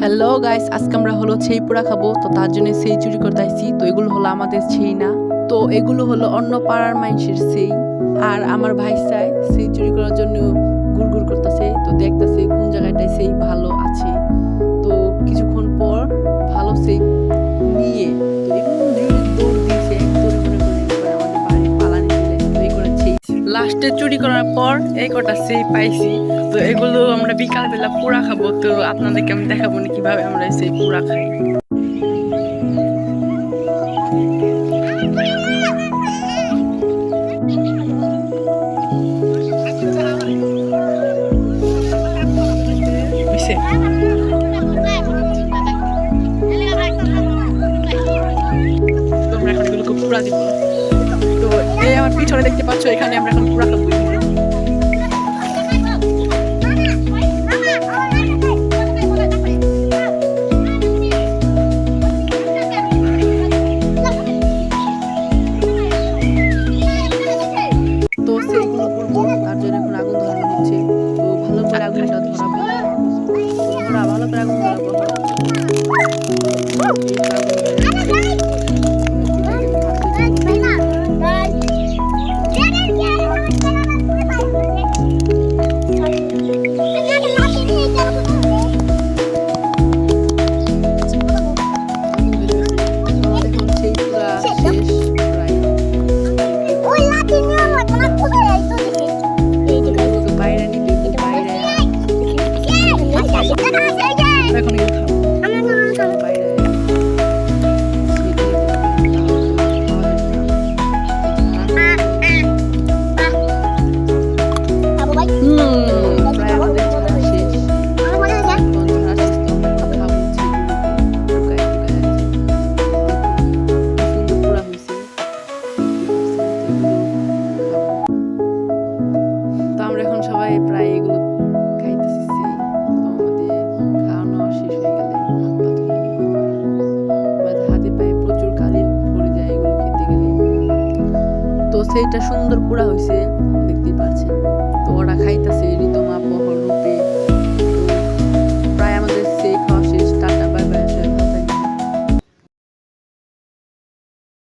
Hello guys, আজকে আমরা হলো সেই পোড়া খাবো। তো তার জন্য সেই চুরি করতে আইছি। তো এগুলো হলো আমাদের সেই না, তো এগুলো হলো অন্য পাড়ার মানুষের সেই। আর আমার ভাই চাই সেই চুরি করার জন্য গুড় করতেছে। তো দেখতেছে কোন জায়গাটায় সেই ভালো আছে। তো কিছুক্ষণ পর ভালো সেই নিয়ে তো এমন দৌড় দিয়েছে, দৌড়ে মনে করে আমাদের বাড়ি পালানি দিলে। তো এই করেছি লাস্টে চুরি করার পর এই কটা সেই পাইছি। তো এগুলো আমরা বিকালবেলা পোড়া খাবো। তো আপনাদেরকে আমি দেখাবো না কিভাবে আমরা সেই পোড়া খাই। বুঝছে? তো আমরা এখন এগুলোকে পোড়া দিব। তো এই আমার পিছনে দেখতে পাচ্ছ, এখানে আমরা এখন পোড়া খাবো। তো সেইগুলো করবো, তার জন্য এখন আগুন ধরানো হচ্ছে। তো ভালো করে আগুনটা ধরাবো, ভালো করে আগুন ধরাবো। সবাই প্রায় এগুলো খাইতেছি। তো আমাদের খাওয়ানো শেষ হয়ে গেলে হাত পা ধুয়ে আমাদের হাতে পায়ে প্রচুর কালি পড়ে যায় এগুলো খেতে গেলে। তো সেইটা সুন্দর পোড়া হয়েছে, দেখতে পারেন।